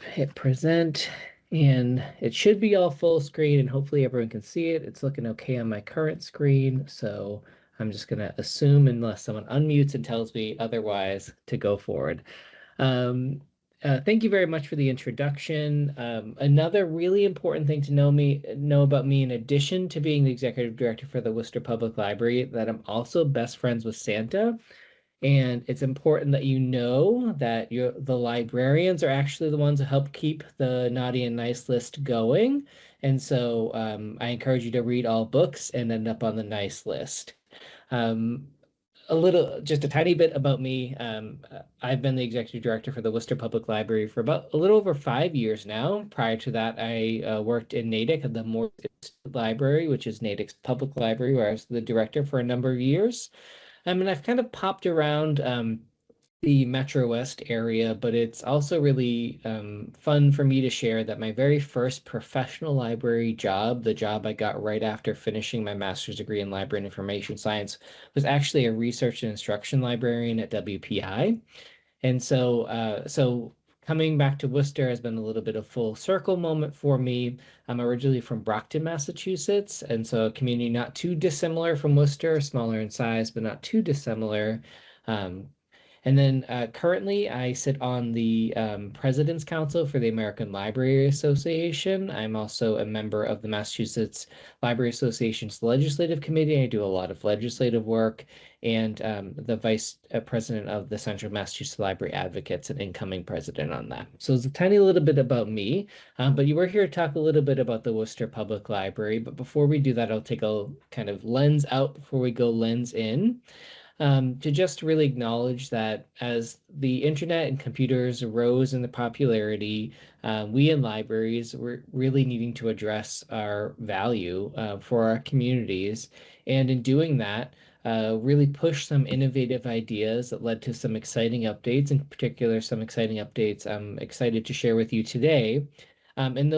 hit present, and it should be all full screen, and hopefully everyone can see it. It's looking okay on my current screen, so I'm just gonna assume, unless someone unmutes and tells me otherwise, to go forward. Um, Thank you very much for the introduction. Another really important thing to know about me, in addition to being the executive director for the Worcester Public Library, that I'm also best friends with Santa. And it's important that you know that the librarians are actually the ones who help keep the naughty and nice list going. And so I encourage you to read all books and end up on the nice list. Um, just a tiny bit about me. I've been the executive director for the Worcester Public Library for about a little over 5 years now. Prior to that, I worked in Natick at the Morse Library, which is Natick's public library, where I was the director for a number of years. And I've kind of popped around the Metro West area, but it's also really fun for me to share that my very first professional library job, the job I got right after finishing my master's degree in library and information science, was actually a research and instruction librarian at WPI. And so coming back to Worcester has been a little bit of full circle moment for me. I'm originally from Brockton, Massachusetts, and so a community not too dissimilar from Worcester, smaller in size, but not too dissimilar. Um, and then currently, I sit on the President's Council for the American Library Association. I'm also a member of the Massachusetts Library Association's Legislative Committee. I do a lot of legislative work, and the vice president of the Central Massachusetts Library Advocates and incoming president on that. So it's a tiny little bit about me, but you were here to talk a little bit about the Worcester Public Library. But before we do that, I'll take a kind of lens out before we go lens in, to just really acknowledge that as the internet and computers rose in the popularity, we in libraries were really needing to address our value for our communities. And in doing that, really push some innovative ideas that led to some exciting updates, in particular, some exciting updates I'm excited to share with you today. And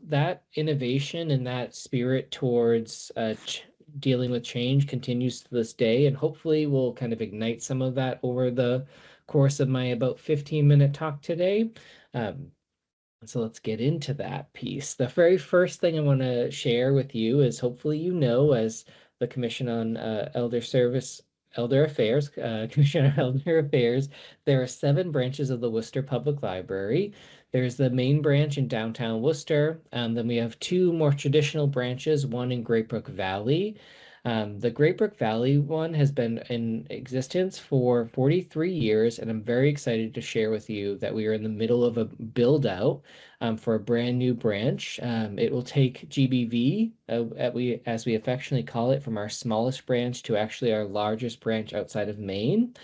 that innovation and that spirit towards dealing with change continues to this day, and hopefully we'll kind of ignite some of that over the course of my about 15-minute talk today. Um, so let's get into that piece. The very first thing I want to share with you is, hopefully you know, as the Commission on Elder Affairs, Commission on Elder Affairs, there are 7 branches of the Worcester Public Library. There's the main branch in downtown Worcester. Then we have 2 more traditional branches, one in Great Brook Valley. The Great Brook Valley one has been in existence for 43 years, and I'm very excited to share with you that we are in the middle of a build out for a brand new branch. It will take GBV, as we affectionately call it, from our smallest branch to actually our largest branch outside of Maine.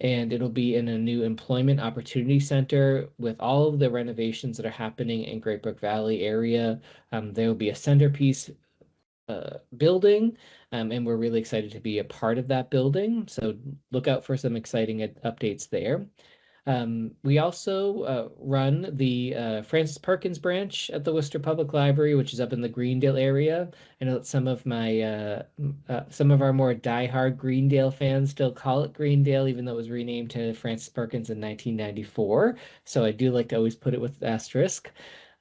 And it'll be in a new employment opportunity center with all of the renovations that are happening in Great Brook Valley area. There will be a centerpiece building, and we're really excited to be a part of that building. So look out for some exciting updates there. We also run the Francis Perkins branch at the Worcester Public Library, which is up in the Greendale area. I know that some of our more diehard Greendale fans still call it Greendale, even though it was renamed to Francis Perkins in 1994. So I do like to always put it with asterisk.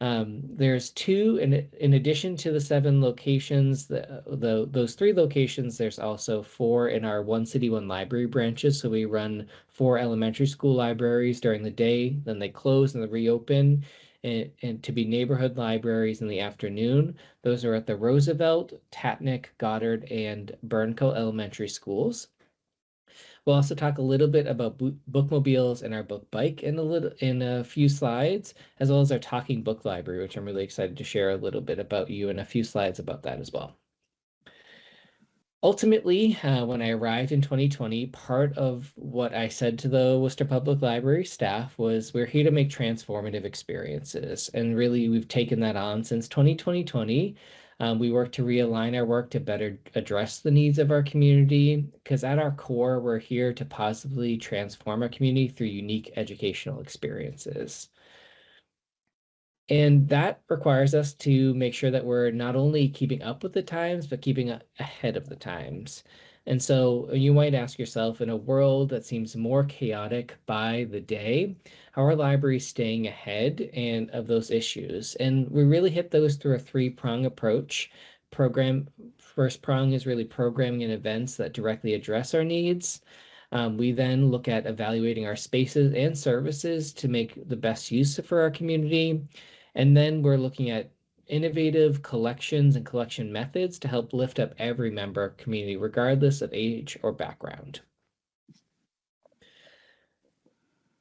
There's 2 in addition to the 7 locations, those 3 locations, there's also 4 in our One City, One Library branches. So we run 4 elementary school libraries during the day, then they close and they reopen, and to be neighborhood libraries in the afternoon. Those are at the Roosevelt, Tatnick, Goddard, and Burnco elementary schools. We'll also talk a little bit about bookmobiles and our book bike in a few slides, as well as our talking book library, which I'm really excited to share a little bit about you in a few slides about that as well. Ultimately, when I arrived in 2020, part of what I said to the Worcester Public Library staff was, we're here to make transformative experiences. And really, we've taken that on since 2020. We work to realign our work to better address the needs of our community, because at our core, we're here to positively transform our community through unique educational experiences. And that requires us to make sure that we're not only keeping up with the times, but keeping ahead of the times. And so you might ask yourself, in a world that seems more chaotic by the day, how are libraries staying ahead and of those issues? And we really hit those through a three-prong approach. First prong is really programming and events that directly address our needs. We then look at evaluating our spaces and services to make the best use for our community. And then we're looking at innovative collections and collection methods to help lift up every member of community, regardless of age or background.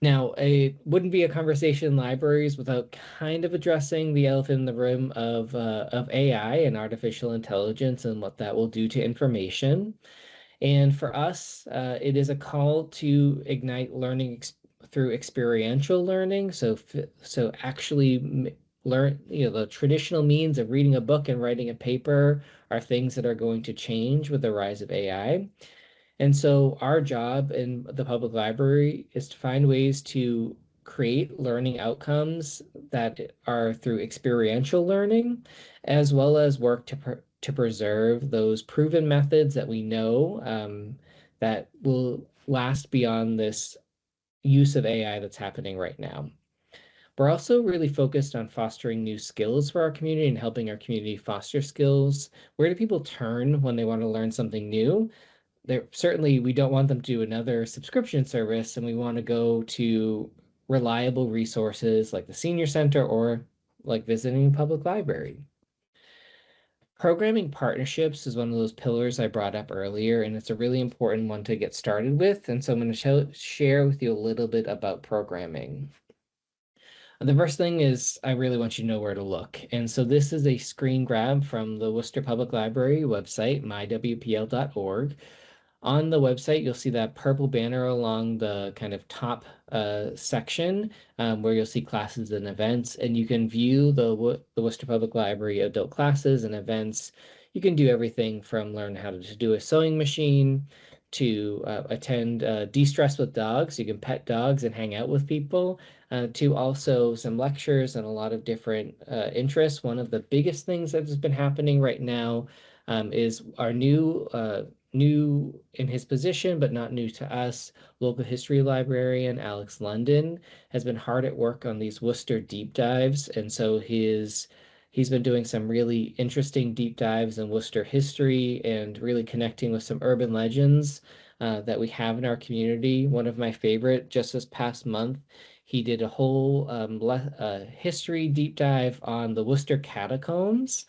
Now, it wouldn't be a conversation in libraries without kind of addressing the elephant in the room of AI and artificial intelligence and what that will do to information. And for us, it is a call to ignite learning through experiential learning. So actually learn, the traditional means of reading a book and writing a paper are things that are going to change with the rise of AI. And so our job in the public library is to find ways to create learning outcomes that are through experiential learning, as well as work to preserve those proven methods that we know that will last beyond this use of AI that's happening right now. We're also really focused on fostering new skills for our community and helping our community foster skills. Where do people turn when they want to learn something new? Certainly we don't want them to do another subscription service, and we want to go to reliable resources like the senior center or like visiting a public library. Programming partnerships is one of those pillars I brought up earlier, and it's a really important one to get started with. And so I'm going to share with you a little bit about programming. The first thing is I really want you to know where to look. And so this is a screen grab from the Worcester Public Library website, mywpl.org. On the website, you'll see that purple banner along the kind of top section where you'll see classes and events, and you can view the Worcester Public Library adult classes and events. You can do everything from learn how to do a sewing machine to attend De-Stress with Dogs. You can pet dogs and hang out with people, to also some lectures and a lot of different interests. One of the biggest things that has been happening right now is our new in his position, but not new to us, local history librarian Alex London has been hard at work on these Worcester deep dives. And so he's been doing some really interesting deep dives in Worcester history and really connecting with some urban legends that we have in our community. One of my favorite, just this past month, he did a whole history deep dive on the Worcester catacombs.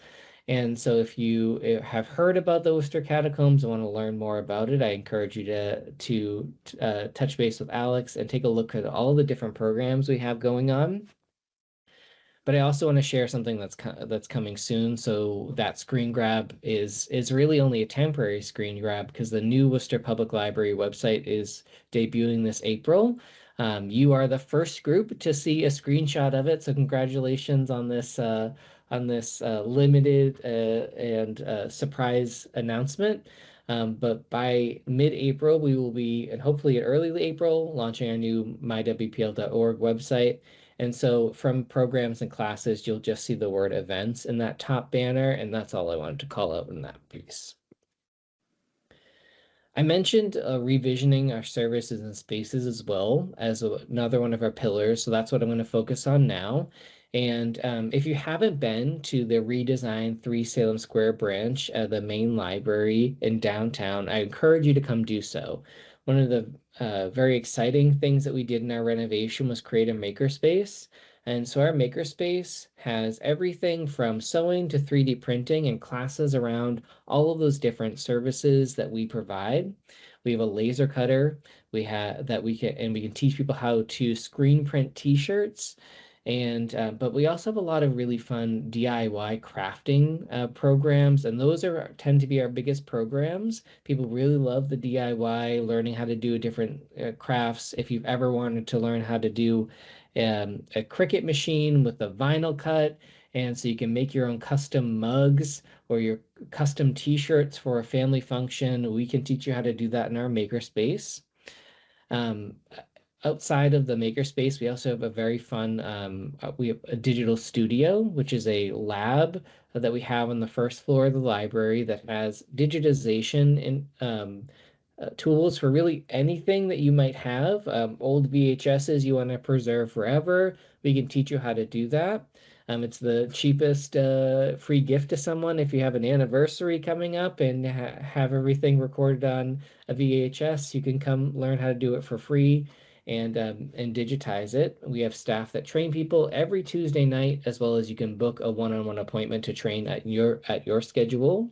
And so if you have heard about the Worcester Catacombs and want to learn more about it, I encourage you to touch base with Alex and take a look at all the different programs we have going on. But I also want to share something that's coming soon. So that screen grab is really only a temporary screen grab because the new Worcester Public Library website is debuting this April. You are the first group to see a screenshot of it, so congratulations on this limited and surprise announcement. But by mid-April, we will be, and hopefully early April, launching our new mywpl.org website. And so from programs and classes, you'll just see the word events in that top banner, and that's all I wanted to call out in that piece. I mentioned revisioning our services and spaces as well as another one of our pillars. So that's what I'm going to focus on now. And if you haven't been to the redesigned 3 Salem Square branch at the main library in downtown, I encourage you to come do so. One of the very exciting things that we did in our renovation was create a makerspace. And so our makerspace has everything from sewing to 3D printing and classes around all of those different services that we provide. We have a laser cutter. We can teach people how to screen print t-shirts. And but we also have a lot of really fun DIY crafting programs, and those tend to be our biggest programs. People really love the DIY, learning how to do different crafts. If you've ever wanted to learn how to do a Cricut machine with a vinyl cut, and so you can make your own custom mugs or your custom t-shirts for a family function, we can teach you how to do that in our makerspace. outside of the makerspace, we also have a very fun, we have a digital studio, which is a lab that we have on the first floor of the library that has digitization and tools for really anything that you might have. Old VHSs you want to preserve forever, we can teach you how to do that. It's the cheapest free gift to someone if you have an anniversary coming up and have everything recorded on a VHS. You can come learn how to do it for free and digitize it. We have staff that train people every Tuesday night, as well as you can book a one-on-one appointment to train at your schedule.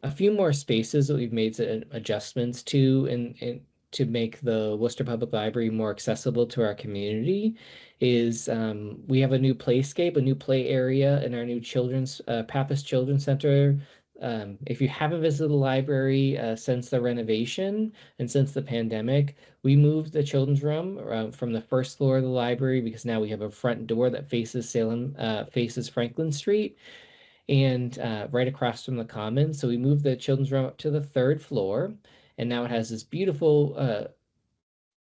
A few more spaces that we've made adjustments to and to make the Worcester Public Library more accessible to our community is we have a new playscape, a new play area in our new children's Pappas Children's Center. If you haven't visited the library since the renovation and since the pandemic, we moved the children's room from the first floor of the library because now we have a front door that faces faces Franklin Street and right across from the commons. So we moved the children's room up to the third floor, and now it has this beautiful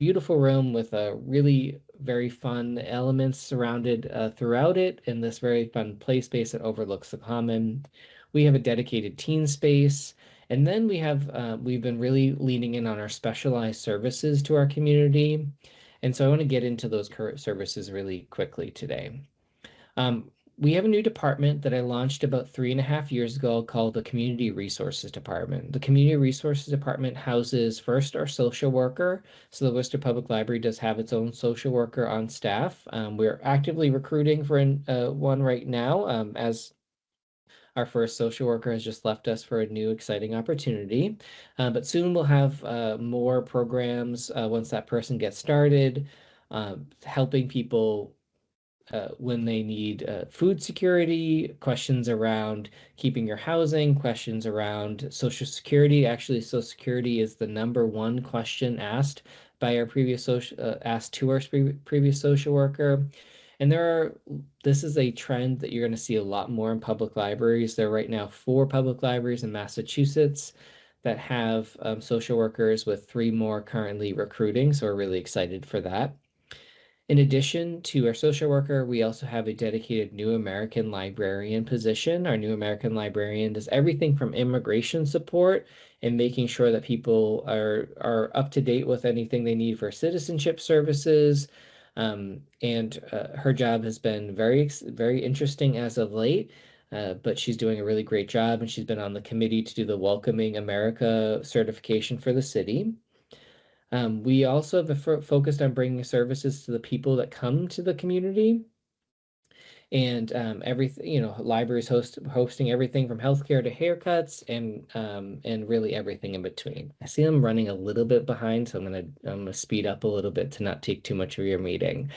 room with a really very fun elements surrounded throughout it, and this very fun play space that overlooks the common. We have a dedicated teen space, and then we've been really leaning in on our specialized services to our community, and so I want to get into those current services really quickly today. We have a new department that I launched about 3.5 years ago called the Community Resources Department. The Community Resources Department houses first our social worker. So the Worcester Public Library does have its own social worker on staff. We're actively recruiting for one right now as our first social worker has just left us for a new exciting opportunity. But soon we'll have more programs once that person gets started, helping people when they need food security, questions around keeping your housing, questions around Social Security. Actually, Social Security is the #1 question asked by our previous social worker. And this is a trend that you're going to see a lot more in public libraries. There are right now 4 public libraries in Massachusetts that have social workers, with 3 more currently recruiting. So we're really excited for that. In addition to our social worker, we also have a dedicated New American Librarian position. Our New American Librarian does everything from immigration support and making sure that people are up to date with anything they need for citizenship services. And her job has been very, very interesting as of late, but she's doing a really great job, and she's been on the committee to do the Welcoming America certification for the city. We also have focused on bringing services to the people that come to the community, and everything, libraries hosting everything from healthcare to haircuts and really everything in between. I see I'm running a little bit behind, so I'm gonna speed up a little bit to not take too much of your meeting.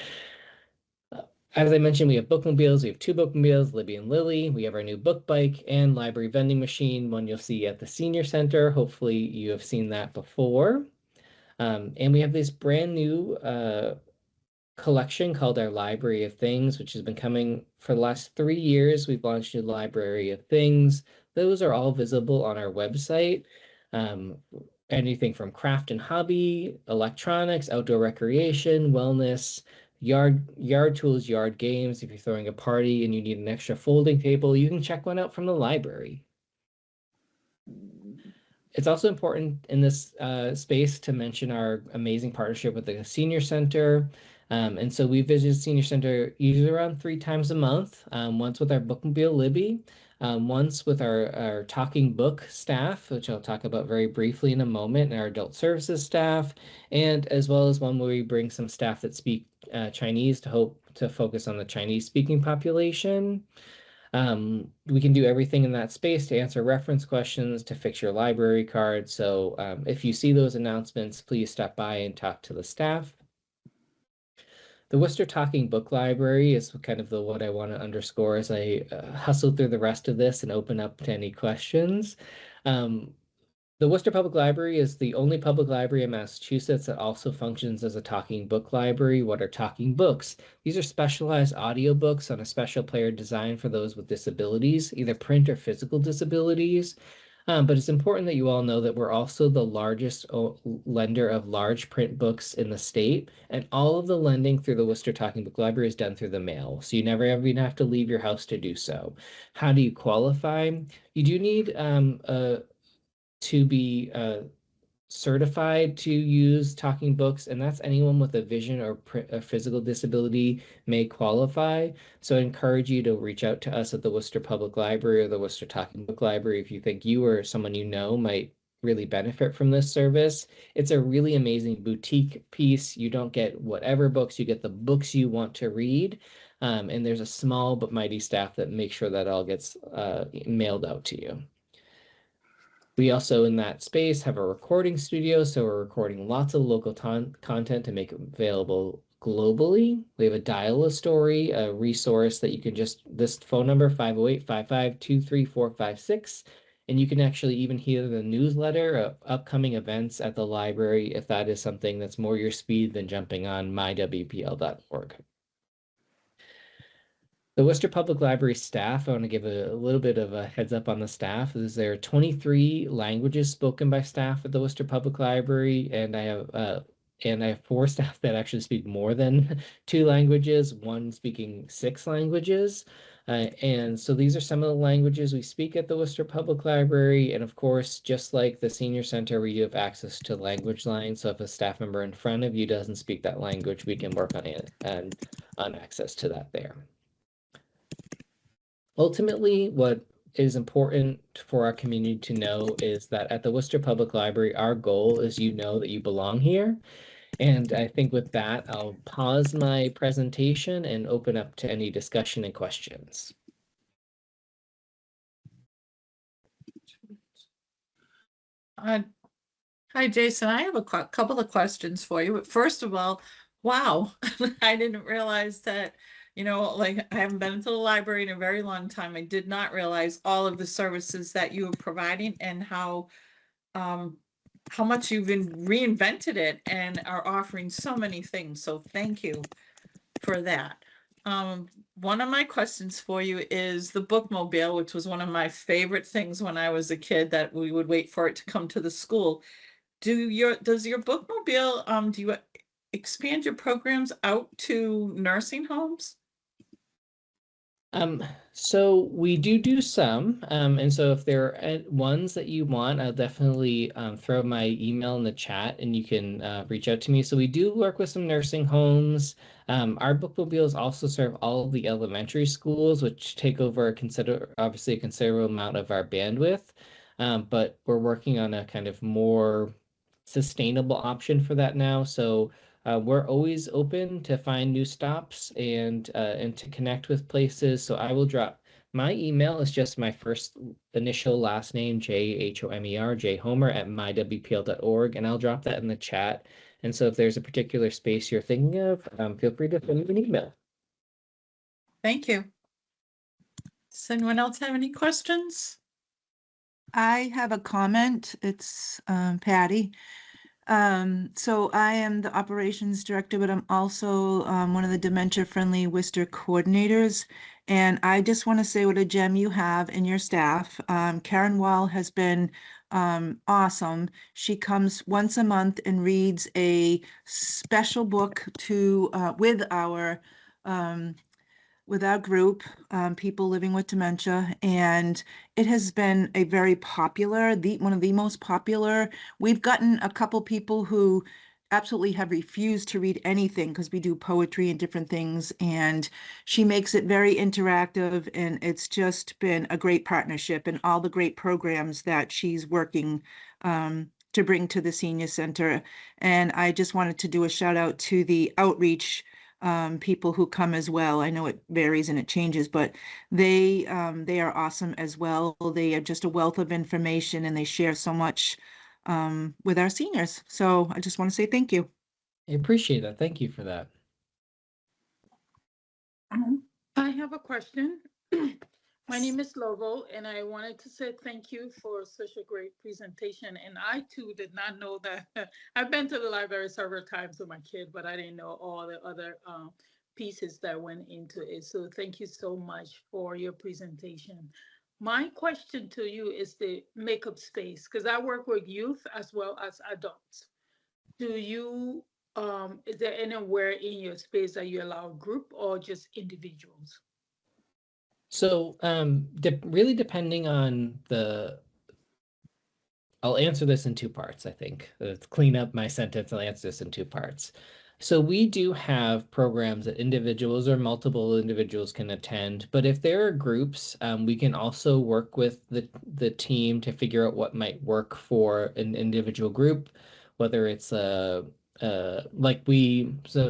As I mentioned, we have bookmobiles. We have 2 bookmobiles, Libby and Lily. We have our new book bike and library vending machine, one you'll see at the senior center. Hopefully you have seen that before. And we have this brand new collection called our Library of Things, which has been coming for the last 3 years. We've launched a Library of Things. Those are all visible on our website. Anything from craft and hobby, electronics, outdoor recreation, wellness, yard tools, yard games. If you're throwing a party and you need an extra folding table, you can check one out from the library. It's also important in this space to mention our amazing partnership with the Senior Center. And so we visit the Senior Center usually around 3 times a month, once with our bookmobile Libby, once with our talking book staff, which I'll talk about very briefly in a moment, and our adult services staff, and as well as one where we bring some staff that speak Chinese to focus on the Chinese speaking population. We can do everything in that space to answer reference questions, to fix your library card. So if you see those announcements, please stop by and talk to the staff. The Worcester Talking Book Library is kind of what I want to underscore as I hustle through the rest of this and open up to any questions. The Worcester Public Library is the only public library in Massachusetts that also functions as a talking book library. What are talking books? These are specialized audiobooks on a special player designed for those with disabilities, either print or physical disabilities. But it's important that you all know that we're also the largest lender of large print books in the state, and all of the lending through the Worcester Talking Book Library is done through the mail. So you never ever even have to leave your house to do so. How do you qualify? You do need to be certified to use talking books, and that's anyone with a vision or a physical disability may qualify. So I encourage you to reach out to us at the Worcester Public Library or the Worcester Talking Book Library if you think you or someone you know might really benefit from this service. It's a really amazing boutique piece. You don't get whatever books, you get the books you want to read. And there's a small but mighty staff that makes sure that all gets mailed out to you. We also, in that space, have a recording studio, so we're recording lots of local content to make it available globally. We have a Dial a Story, a resource that you can just, this phone number, 508-552-3456, and you can actually even hear the newsletter of upcoming events at the library if that is something that's more your speed than jumping on mywpl.org. The Worcester Public Library staff, I want to give a little bit of a heads up on the staff. There are 23 languages spoken by staff at the Worcester Public Library, and I have 4 staff that actually speak more than 2 languages, one speaking 6 languages. And so these are some of the languages we speak at the Worcester Public Library. And of course, just like the Senior Center, we do have access to language lines. So if a staff member in front of you doesn't speak that language, we can work on it and on access to that there. Ultimately, what is important for our community to know is that at the Worcester Public Library, our goal is you know that you belong here. And I think with that, I'll pause my presentation and open up to any discussion and questions. Hi, Jason. I have a couple of questions for you. First of all, wow, I didn't realize that, you know, like I haven't been to the library in a very long time. I did not realize all of the services that you are providing and how much you've reinvented it and are offering so many things. So thank you for that. One of my questions for you is the bookmobile, which was one of my favorite things when I was a kid, that we would wait for it to come to the school. Does your bookmobile, do you expand your programs out to nursing homes? So we do some, and so if there are ones that you want, I'll definitely throw my email in the chat and you can reach out to me. So we do work with some nursing homes. Our bookmobiles also serve all of the elementary schools, which take over obviously a considerable amount of our bandwidth. But we're working on a kind of more sustainable option for that now. So we're always open to find new stops and to connect with places. So I will drop my email is just my first initial last name, JHOMER, jhomer@mywpl.org, and I'll drop that in the chat. And so if there's a particular space you're thinking of, feel free to send me an email. Thank you. Does anyone else have any questions? I have a comment. It's Patty. So I am the operations director, but I'm also one of the dementia-friendly Worcester coordinators. And I just want to say what a gem you have in your staff. Karen Wall has been awesome. She comes once a month and reads a special book to with our group, people living with dementia, and it has been a very popular, one of the most popular. We've gotten a couple people who absolutely have refused to read anything because we do poetry and different things, and she makes it very interactive, and it's just been a great partnership and all the great programs that she's working to bring to the senior center. And I just wanted to do a shout out to the outreach people who come as well. I know it varies and it changes, but they are awesome as well. They are just a wealth of information and they share so much with our seniors. So I just want to say thank you. I appreciate that. Thank you for that. I have a question. My name is Logo, and I wanted to say thank you for such a great presentation. And I too did not know that. I've been to the library several times with my kid, but I didn't know all the other pieces that went into it. So thank you so much for your presentation. My question to you is the makeup space, because I work with youth as well as adults. Do you, is there anywhere in your space that you allow group or just individuals? So really depending on I'll answer this in two parts, I think. Let's clean up my sentence. I'll answer this in two parts. So we do have programs that individuals or multiple individuals can attend, but if there are groups, we can also work with the team to figure out what might work for an individual group, whether it's so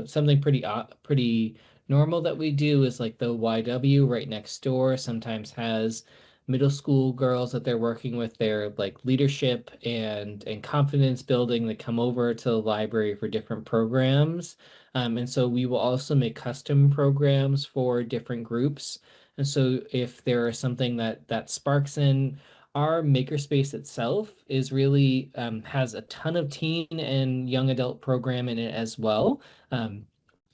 something pretty normal that we do is like the YW right next door sometimes has middle school girls that they're working with their like leadership and confidence building that come over to the library for different programs. And so we will also make custom programs for different groups. And so if there is something that sparks in our makerspace itself is really has a ton of teen and young adult program in it as well.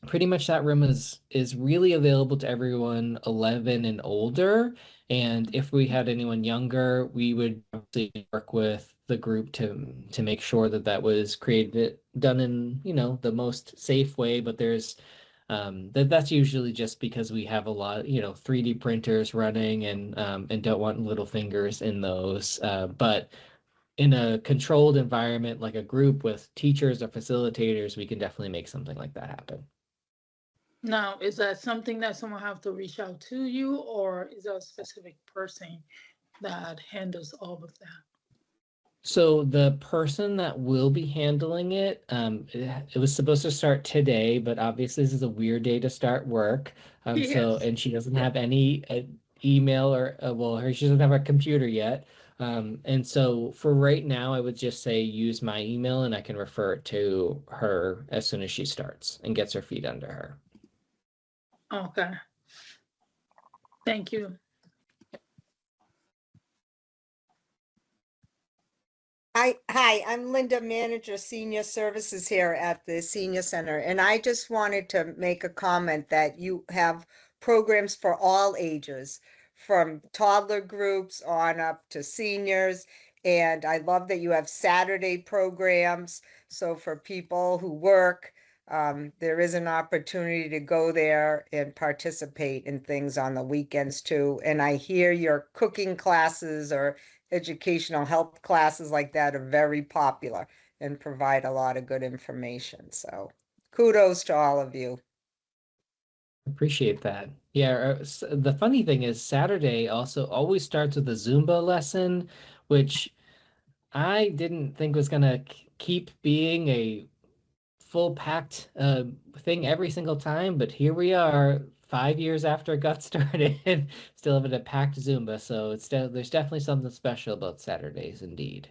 Pretty much that room is really available to everyone 11 and older. And if we had anyone younger, we would obviously work with the group to make sure that that was done in, the most safe way. But there's that's usually just because we have a lot, 3D printers running and don't want little fingers in those. But in a controlled environment like a group with teachers or facilitators, we can definitely make something like that happen. Now, is that something that someone have to reach out to you, or is there a specific person that handles all of that? So the person that will be handling it, it was supposed to start today, but obviously this is a weird day to start work. Yes. And she doesn't have any email or she doesn't have a computer yet. And so for right now, I would just say use my email and I can refer it to her as soon as she starts and gets her feet under her. Okay. Thank you. Hi, I'm Linda, Manager Senior Services here at the Senior Center. And I just wanted to make a comment that you have programs for all ages, from toddler groups on up to seniors. And I love that you have Saturday programs. So for people who work, there is an opportunity to go there and participate in things on the weekends too. And I hear your cooking classes or educational health classes like that are very popular and provide a lot of good information. So kudos to all of you. Appreciate that. Yeah, the funny thing is Saturday also always starts with a Zumba lesson, which I didn't think was gonna keep being a full packed thing every single time, but here we are 5 years after it got started, still having a packed Zumba. So there's definitely something special about Saturdays, indeed.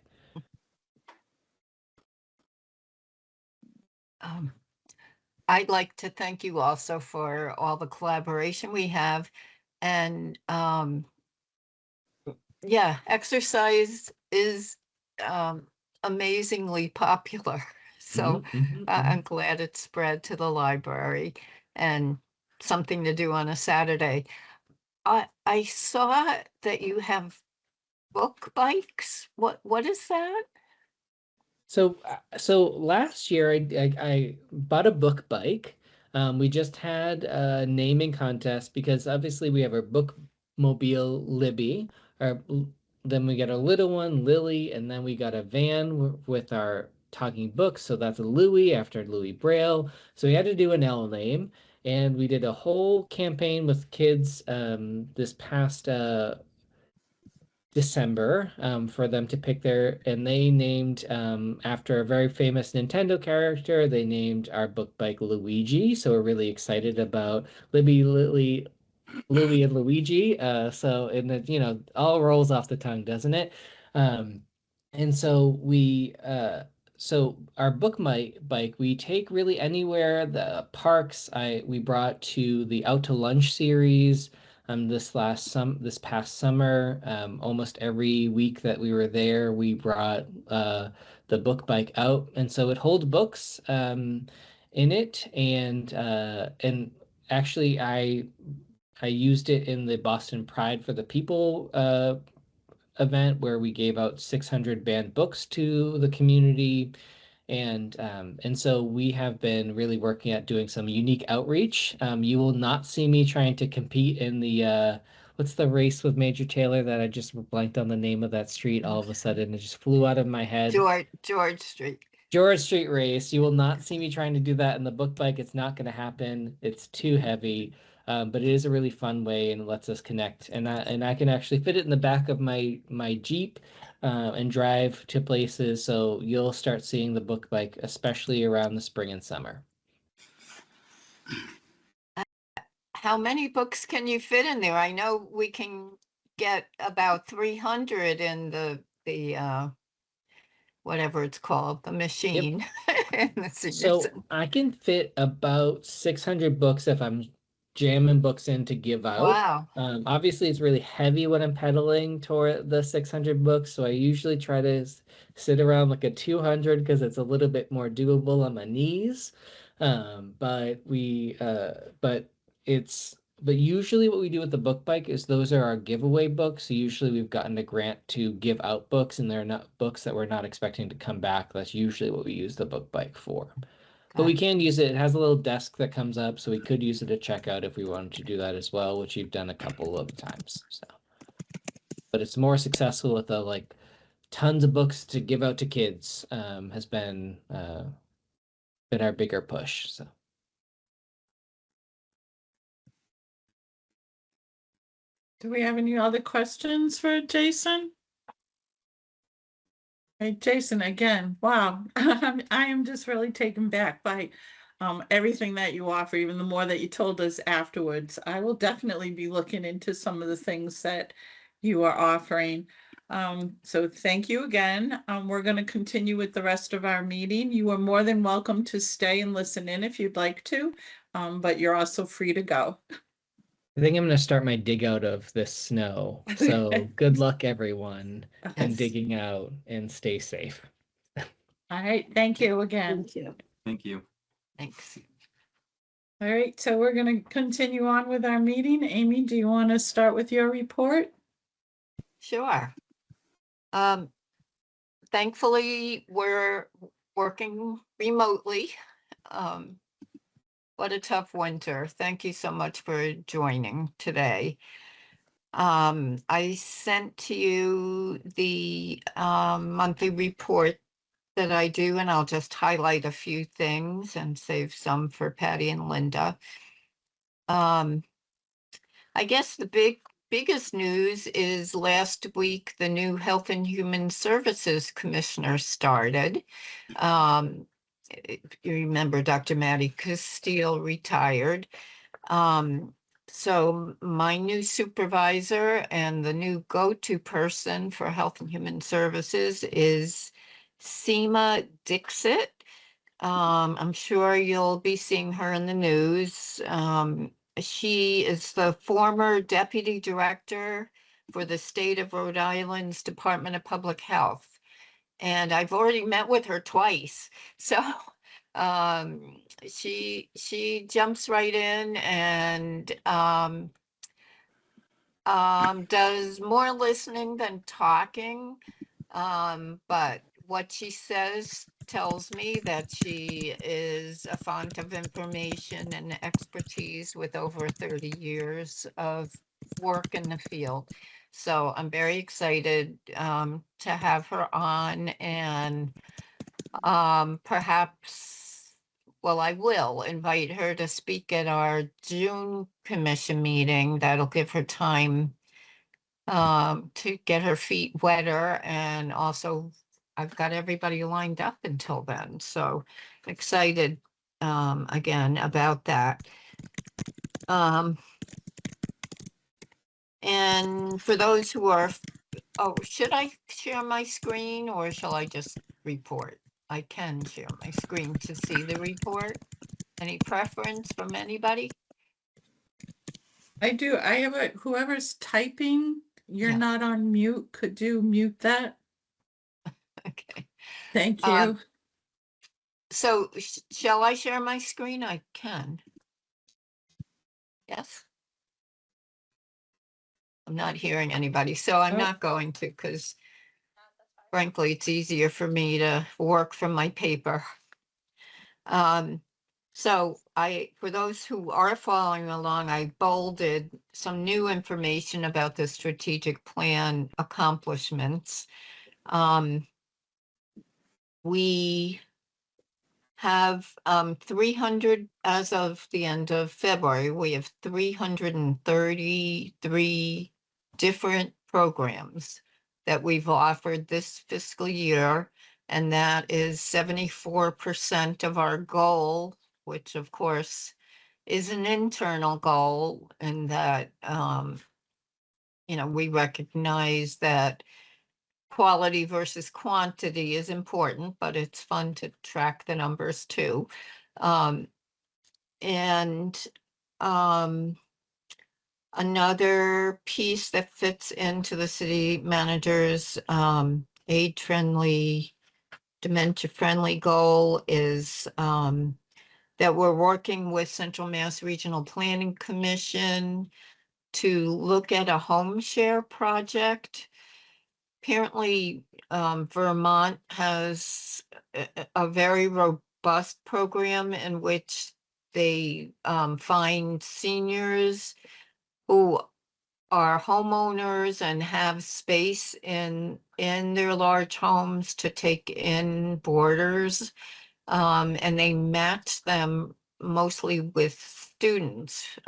I'd like to thank you also for all the collaboration we have. And yeah, exercise is amazingly popular. So I'm glad it spread to the library and something to do on a Saturday. I saw that you have book bikes. What is that? So last year I bought a book bike. We just had a naming contest because obviously we have our bookmobile Libby, then we got a little one Lily, and then we got a van with our talking books. So that's a Louis after Louis Braille. So we had to do an L name, and we did a whole campaign with kids this past December for them to pick and they named after a very famous Nintendo character, they named our book bike Luigi. So we're really excited about Libby, Lily, Louie, and Luigi. So and all rolls off the tongue, doesn't it? And so so our book bike we take really anywhere. The parks we brought to the Out to Lunch series this past summer. Almost every week that we were there, we brought the book bike out, and so it holds books in it. And actually I used it in the Boston Pride for the People event where we gave out 600 banned books to the community. And so we have been really working at doing some unique outreach. You will not see me trying to compete in the what's the race with Major Taylor that I just blanked on the name of that street all of a sudden. It just flew out of my head. George Street. George Street race. You will not see me trying to do that in the book bike. It's not going to happen. It's too heavy. But it is a really fun way and lets us connect. And I can actually fit it in the back of my Jeep and drive to places. So you'll start seeing the book bike, especially around the spring and summer. How many books can you fit in there? I know we can get about 300 in the whatever it's called, the machine. So I can fit about 600 books if I'm jamming books in to give out. Wow. Obviously it's really heavy when I'm pedaling toward the 600 books, so I usually try to sit around like a 200 because it's a little bit more doable on my knees. But usually what we do with the book bike is those are our giveaway books. So usually we've gotten a grant to give out books, and they're not books that we're not expecting to come back. That's usually what we use the book bike for. But we can use it. It has a little desk that comes up, so we could use it at checkout if we wanted to do that as well, which we've done a couple of times. So, but it's more successful with the like tons of books to give out to kids. Has been our bigger push. So. Do we have any other questions for Jason? Hey, Jason, again, wow. I am just really taken back by everything that you offer, even the more that you told us afterwards. I will definitely be looking into some of the things that you are offering. So thank you again. We're going to continue with the rest of our meeting. You are more than welcome to stay and listen in if you'd like to, but you're also free to go. I think I'm going to start my dig out of this snow. So good luck, everyone, and digging out, and stay safe. All right. Thank you again. Thank you. Thank you. Thanks. All right. So we're going to continue on with our meeting. Amy, do you want to start with your report? Sure. Thankfully, we're working remotely. What a tough winter. Thank you so much for joining today. I sent to you the monthly report that I do, and I'll just highlight a few things and save some for Patty and Linda. I guess the biggest news is last week, the new Health and Human Services Commissioner started. You remember Dr. Maddie Castile retired. So my new supervisor and the new go-to person for Health and Human Services is Seema Dixit. I'm sure you'll be seeing her in the news. She is the former deputy director for the state of Rhode Island's Department of Public Health. And I've already met with her twice. So she jumps right in and does more listening than talking. But what she says tells me that she is a font of information and expertise with over 30 years of work in the field. So I'm very excited to have her on, and perhaps, well, I will invite her to speak at our June commission meeting. That'll give her time to get her feet wetter, and also I've got everybody lined up until then. So excited again about that. And for those who are, should I share my screen or shall I just report? I can share my screen to see the report. Any preference from anybody? I do. I have whoever's typing, you're Yeah. not on mute. Could you mute that? Okay. Thank you. So shall I share my screen? I can. Yes. I'm not hearing anybody, so I'm Oh. not going to, because frankly, it's easier for me to work from my paper. So for those who are following along, I bolded some new information about the strategic plan accomplishments. We have 300, as of the end of February, we have 333 different programs that we've offered this fiscal year. And that is 74% of our goal, which of course is an internal goal, and that, we recognize that quality versus quantity is important, but it's fun to track the numbers too. Another piece that fits into the city manager's age-friendly, dementia-friendly goal is that we're working with Central Mass Regional Planning Commission to look at a home share project. Apparently, Vermont has a very robust program in which they find seniors who are homeowners and have space in their large homes to take in boarders, and they match them mostly with students,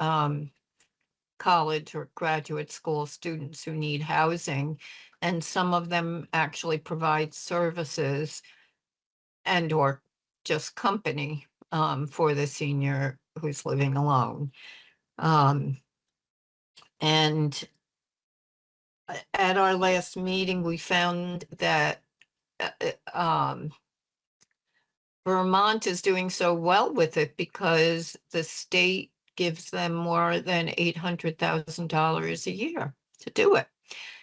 college or graduate school students who need housing, and some of them actually provide services and or just company for the senior who's living alone. And at our last meeting, we found that Vermont is doing so well with it because the state gives them more than $800,000 a year to do it.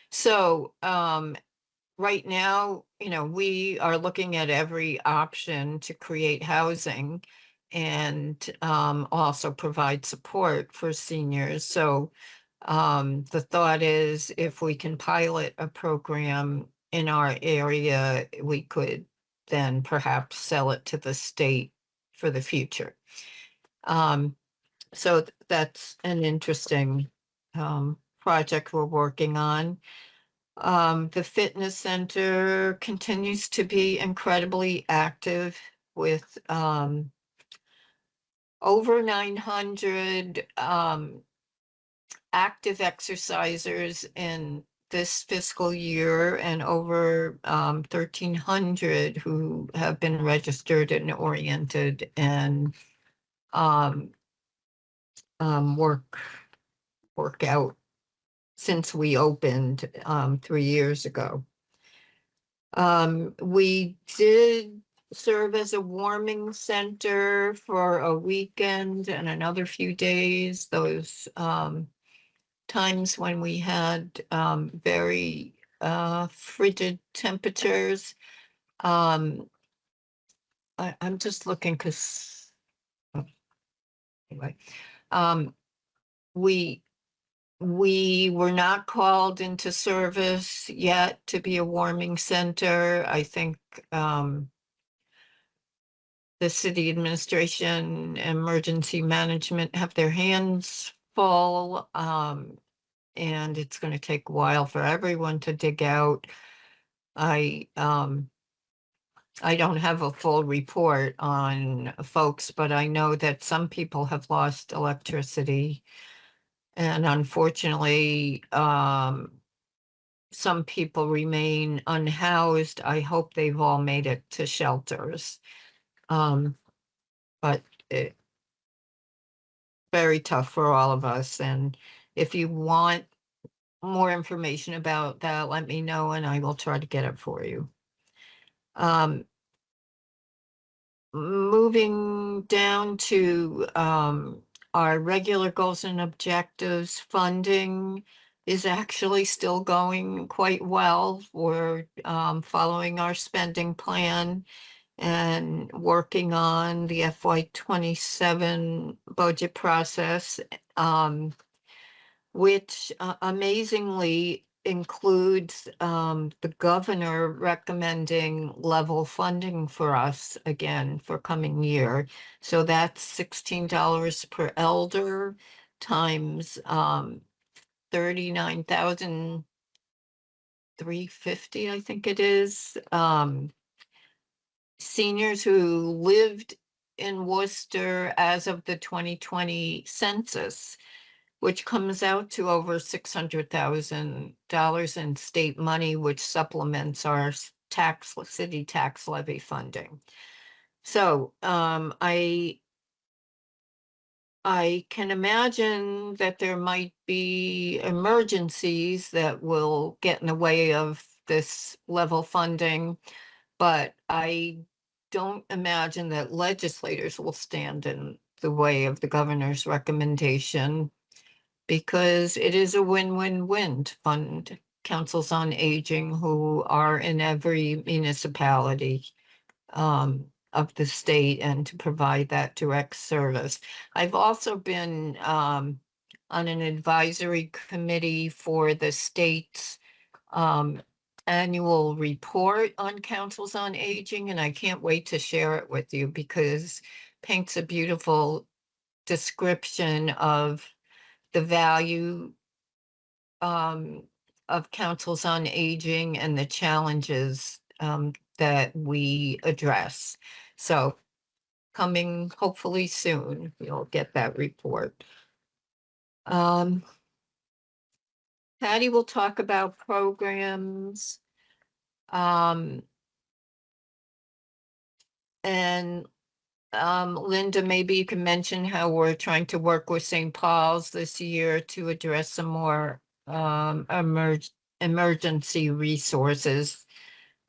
So right now, we are looking at every option to create housing and also provide support for seniors. So the thought is, if we can pilot a program in our area, we could then perhaps sell it to the state for the future. So that's an interesting project we're working on. The fitness center continues to be incredibly active with over 900 active exercisers in this fiscal year, and over 1,300 who have been registered and oriented and work out since we opened 3 years ago. We did serve as a warming center for a weekend and another few days. Those times when we had very frigid temperatures. I'm just looking because anyway, we were not called into service yet to be a warming center. I think the city administration, emergency management have their hands full, and it's going to take a while for everyone to dig out. I don't have a full report on folks, but I know that some people have lost electricity. And unfortunately, some people remain unhoused. I hope they've all made it to shelters. But very tough for all of us. And if you want more information about that, let me know and I will try to get it for you. Moving down to our regular goals and objectives, funding is actually still going quite well. We're following our spending plan and working on the FY27 budget process. which amazingly includes the governor recommending level funding for us again for coming year. So that's $16 per elder times 39,350, I think it is. Seniors who lived in Worcester as of the 2020 census, which comes out to over $600,000 in state money, which supplements our city tax levy funding. So I can imagine that there might be emergencies that will get in the way of this level funding, but I don't imagine that legislators will stand in the way of the governor's recommendation, because it is a win-win-win to fund councils on aging who are in every municipality of the state and to provide that direct service. I've also been on an advisory committee for the state's annual report on councils on aging, and I can't wait to share it with you because it paints a beautiful description of the value of councils on aging and the challenges that we address. So coming hopefully soon, you'll get that report. Patty will talk about programs. And Linda, maybe you can mention how we're trying to work with St. Paul's this year to address some more emergency resources.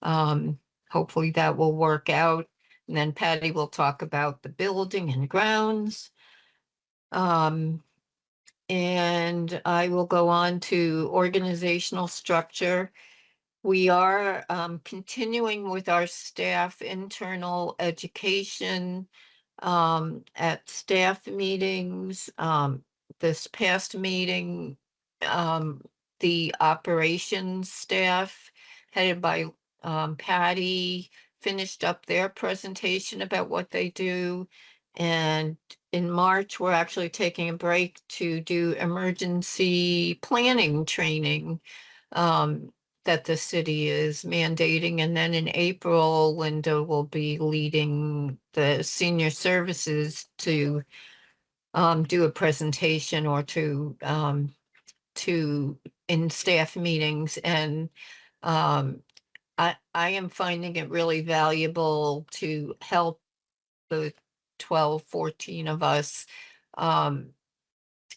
Hopefully that will work out. And then Patty will talk about the building and grounds. And I will go on to organizational structure. We are continuing with our staff internal education at staff meetings. This past meeting, the operations staff headed by Patty finished up their presentation about what they do. And in March, we're actually taking a break to do emergency planning training that the city is mandating. And then in April, Linda will be leading the senior services to do a presentation or to in staff meetings. And I am finding it really valuable to help the 12, 14 of us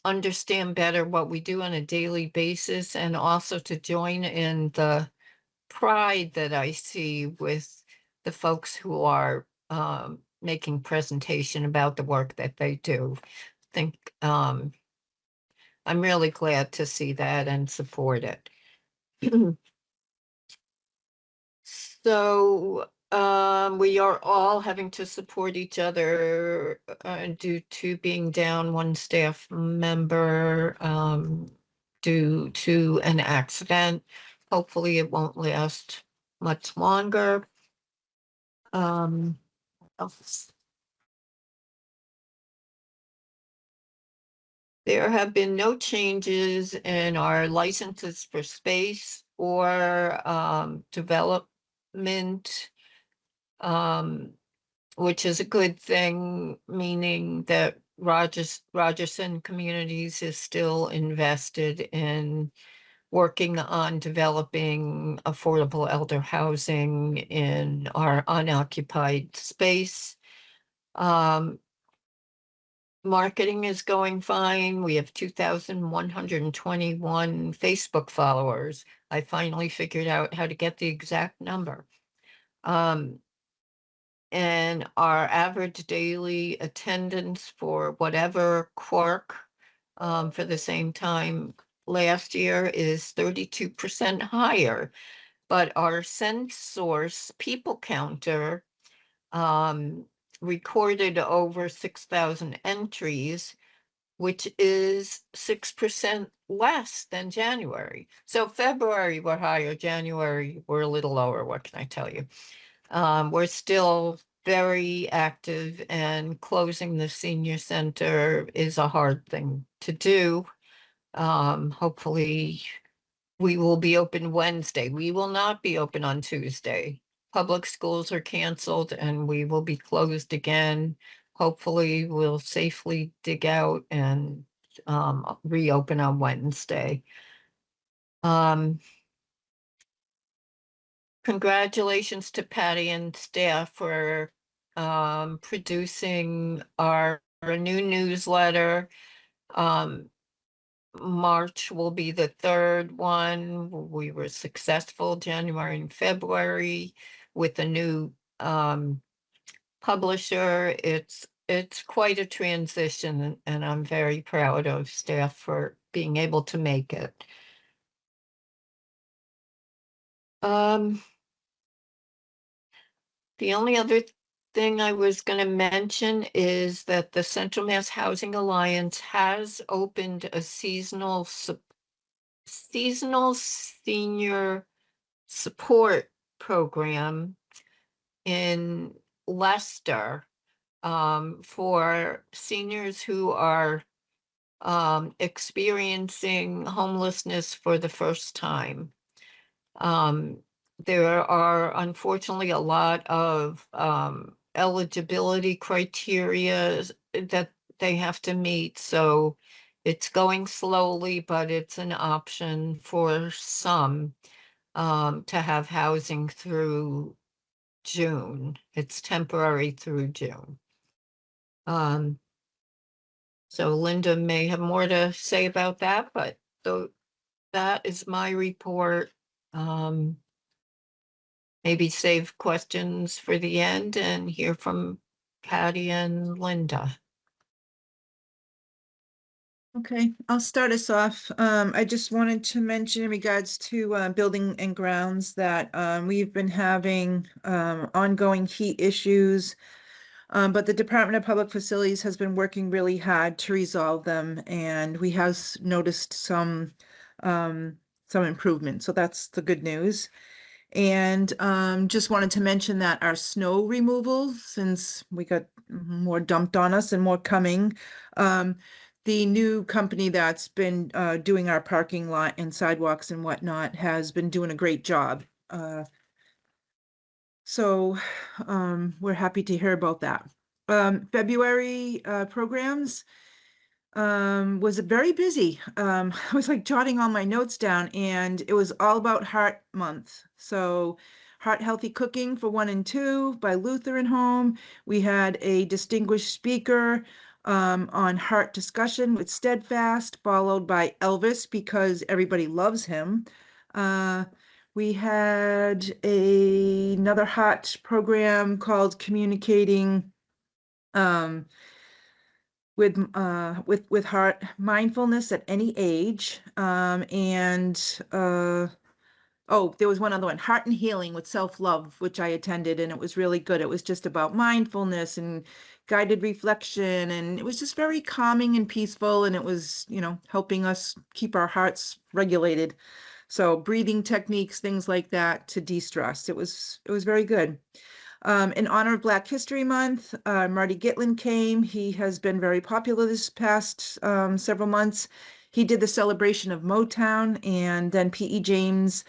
understand better what we do on a daily basis, and also to join in the pride that I see with the folks who are making presentation about the work that they do. I think I'm really glad to see that and support it. So we are all having to support each other due to being down one staff member due to an accident. Hopefully it won't last much longer. There have been no changes in our licenses for space or development, which is a good thing, meaning that Rogerson Communities is still invested in working on developing affordable elder housing in our unoccupied space. Marketing is going fine. We have 2,121 Facebook followers. I finally figured out how to get the exact number. And our average daily attendance for whatever quark for the same time last year is 32% higher. But our Censource people counter recorded over 6,000 entries, which is 6% less than January. So February we're higher, January we're a little lower. What can I tell you? We're still very active, and closing the senior center is a hard thing to do. Hopefully we will be open Wednesday. We will not be open on Tuesday. Public schools are canceled and we will be closed again. Hopefully we'll safely dig out and reopen on Wednesday. Congratulations to Patty and staff for producing our new newsletter. March will be the third one. We were successful January and February with a new publisher. It's quite a transition, and I'm very proud of staff for being able to make it. The only other thing I was going to mention is that the Central Mass Housing Alliance has opened a seasonal senior support program in Leicester for seniors who are experiencing homelessness for the first time. There are unfortunately a lot of eligibility criteria that they have to meet, so it's going slowly, but it's an option for some to have housing through June. It's temporary through June. So Linda may have more to say about that, but that is my report. Maybe save questions for the end and hear from Patty and Linda. Okay, I'll start us off. I just wanted to mention in regards to building and grounds that we've been having ongoing heat issues, but the Department of Public Facilities has been working really hard to resolve them, and we have noticed some improvement. So that's the good news. And just wanted to mention that our snow removal, since we got more dumped on us and more coming, the new company that's been doing our parking lot and sidewalks and whatnot has been doing a great job. So we're happy to hear about that. February programs was very busy. I was like jotting all my notes down, and it was all about Heart Month. So Heart Healthy Cooking for 1 and 2 by Lutheran Home. We had a distinguished speaker on heart discussion with Steadfast, followed by Elvis because everybody loves him. We had another heart program called Communicating with heart mindfulness at any age. Oh, there was one other one, Heart and Healing with Self-Love, which I attended, and it was really good. It was just about mindfulness and guided reflection, and it was just very calming and peaceful, and it was, helping us keep our hearts regulated. So breathing techniques, things like that to de-stress. It was very good. In honor of Black History Month, Marty Gitlin came. He has been very popular this past several months. He did the celebration of Motown, and then P.E. James,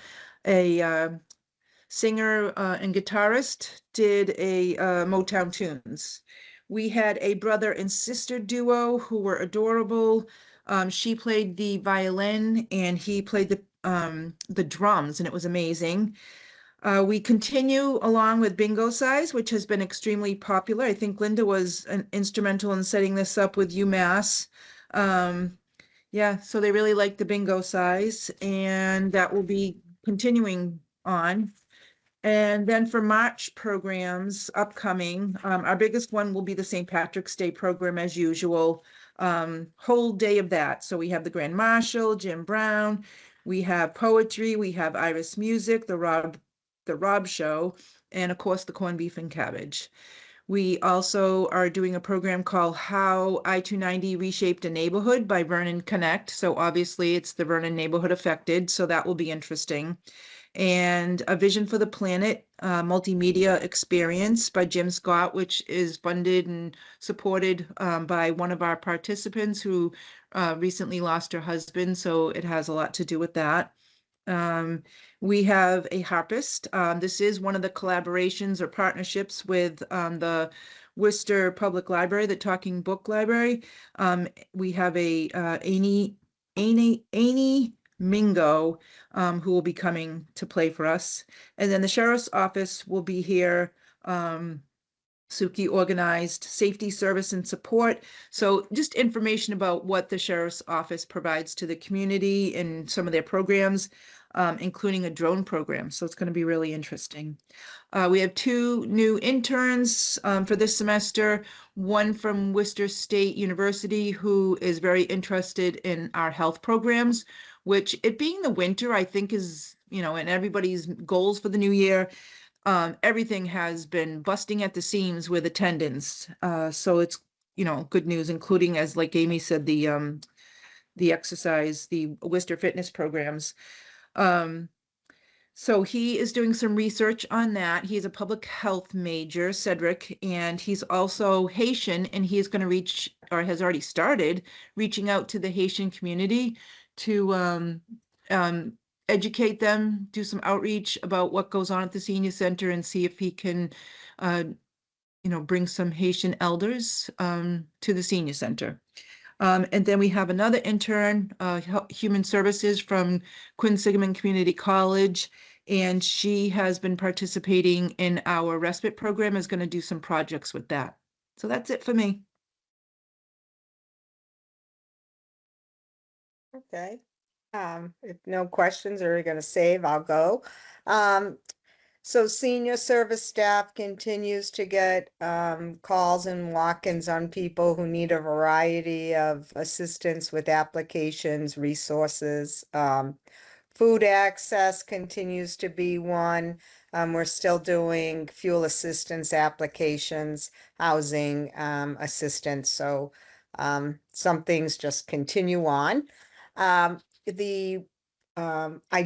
a singer and guitarist, did a Motown tunes. We had a brother and sister duo who were adorable. She played the violin and he played the drums, and it was amazing. We continue along with Bingo Size, which has been extremely popular. I think Linda was instrumental in setting this up with UMass. Yeah, so they really like the Bingo Size, and that will be continuing on. And then for March programs upcoming, our biggest one will be the St. Patrick's Day program as usual, whole day of that. So we have the Grand Marshal, Jim Brown, we have poetry, we have Iris Music, the Rob Show, and of course the corned beef and cabbage. We also are doing a program called How I-290 Reshaped a Neighborhood by Vernon Connect. So obviously it's the Vernon neighborhood affected, so that will be interesting. And A Vision for the Planet, multimedia experience by Jim Scott, which is funded and supported by one of our participants who recently lost her husband. So it has a lot to do with that. We have a harpist. This is one of the collaborations or partnerships with the Worcester Public Library, the Talking Book Library. We have a Amy Mingo, who will be coming to play for us. And then the Sheriff's Office will be here. Suki organized safety service and support. So just information about what the Sheriff's Office provides to the community and some of their programs, including a drone program. So it's going to be really interesting. We have 2 new interns for this semester, one from Worcester State University, who is very interested in our health programs, which, it being the winter, I think is, and everybody's goals for the new year, everything has been busting at the seams with attendance. So it's, good news, including, as like Amy said, the exercise, the Worcester fitness programs. So he is doing some research on that. He's a public health major, Cedric, and he's also Haitian, and he is going to reach, or has already started, reaching out to the Haitian community to educate them, do some outreach about what goes on at the senior center, and see if he can, bring some Haitian elders to the senior center. And then we have another intern, Human Services from Quinn-Sigmund Community College, and she has been participating in our respite program, is going to do some projects with that. So that's it for me. Okay. If no questions are going to save, I'll go. So senior service staff continues to get calls and walk-ins on people who need a variety of assistance with applications, resources. Food access continues to be one. We're still doing fuel assistance applications, housing assistance. So some things just continue on. I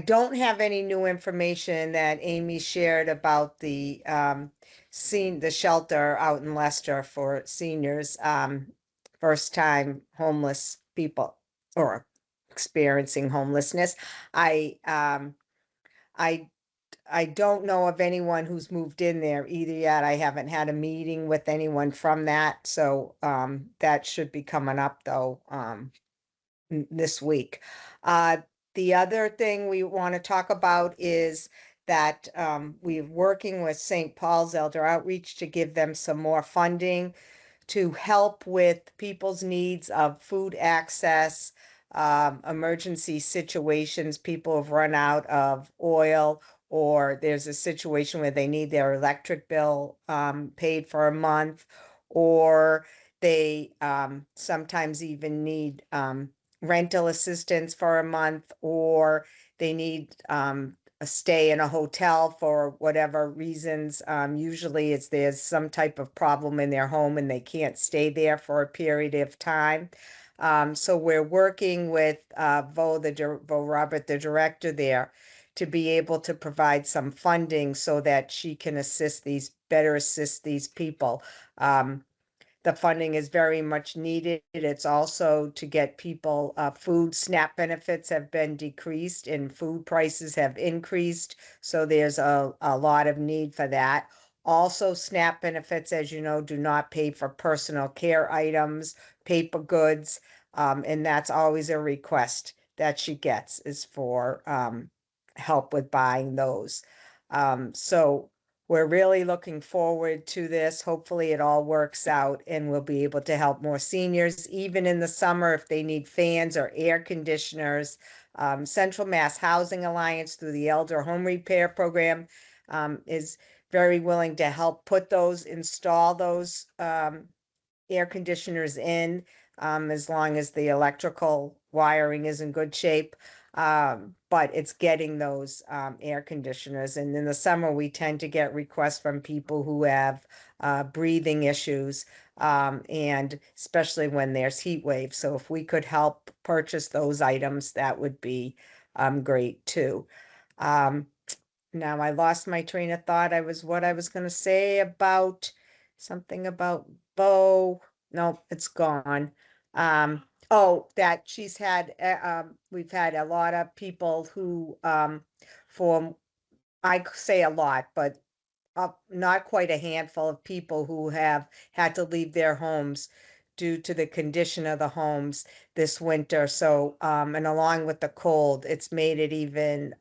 don't have any new information that Amy shared about the the shelter out in Leicester for seniors, first time homeless people or experiencing homelessness. I don't know of anyone who's moved in there either yet. I haven't had a meeting with anyone from that, so that should be coming up though this week. The other thing we want to talk about is that we're working with St. Paul's Elder Outreach to give them some more funding to help with people's needs of food access, emergency situations. People have run out of oil, or there's a situation where they need their electric bill paid for a month, or they sometimes even need rental assistance for a month, or they need a stay in a hotel for whatever reasons. Usually there's some type of problem in their home and they can't stay there for a period of time. So we're working with Vo Robert, the director there, to be able to provide some funding so that she can better assist these people. The funding is very much needed. It's also to get people, food SNAP benefits have been decreased and food prices have increased. So there's a lot of need for that. Also, SNAP benefits, as you know, do not pay for personal care items, paper goods, and that's always a request that she gets, is for help with buying those. So we're really looking forward to this. Hopefully it all works out and we'll be able to help more seniors, even in the summer if they need fans or air conditioners. Central Mass Housing Alliance, through the Elder Home Repair Program, is very willing to help install those air conditioners in, as long as the electrical wiring is in good shape. But it's getting those air conditioners. And in the summer, we tend to get requests from people who have breathing issues, and especially when there's heat waves. So if we could help purchase those items, that would be great too. Now I lost my train of thought. What I was going to say about something about Bo. No, it's gone. Oh, that she's had, we've had a lot of people who, I say a lot, but not quite a handful of people who have had to leave their homes due to the condition of the homes this winter. So, and along with the cold, it's made it even,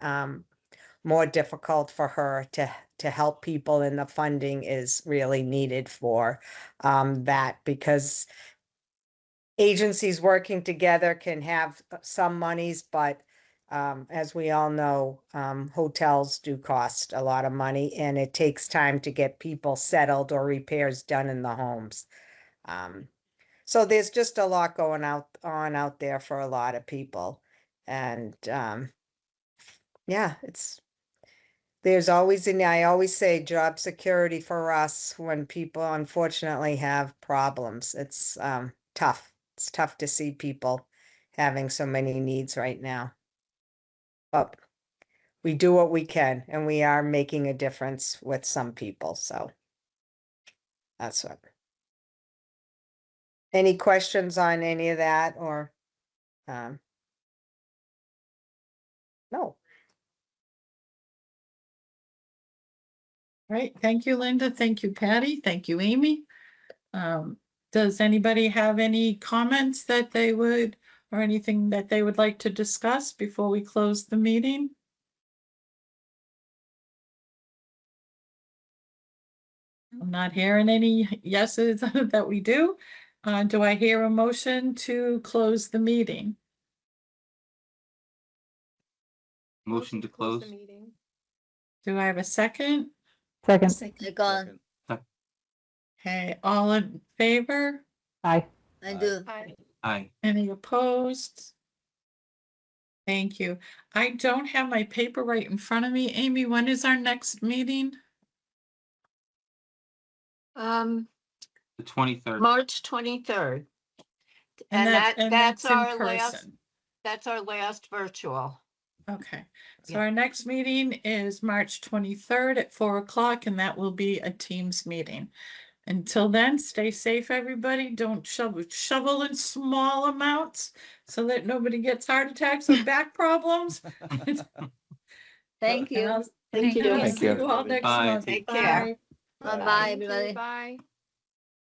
more difficult for her to help people, and the funding is really needed for that, because agencies working together can have some monies, but as we all know, hotels do cost a lot of money, and it takes time to get people settled or repairs done in the homes. So there's just a lot going on out there for a lot of people, and yeah, there's always, and I always say, job security for us when people unfortunately have problems. It's tough. It's tough to see people having so many needs right now. But we do what we can, and we are making a difference with some people. So that's what. Any questions on any of that, or no? Right, thank you, Linda. Thank you, Patty. Thank you, Amy. Does anybody have any comments that they would, or anything that they would like to discuss before we close the meeting? I'm not hearing any yeses that we do. Do I hear a motion to close the meeting? Motion to close. Do I have a second? Second. Second. Okay, all in favor? Aye. I do. Aye. Any opposed? Thank you. I don't have my paper right in front of me. Amy, when is our next meeting? The 23rd. March 23rd. And that's in our last, person. that's our last virtual. Okay, so Yeah. our next meeting is March 23rd at 4 o'clock, and that will be a Teams meeting. Until then, stay safe, everybody. Don't shovel in small amounts so that nobody gets heart attacks or back problems. Thank And I'll- Thank you. and I'll see you all next Bye. month. Take care. Bye. Bye, everybody. Bye.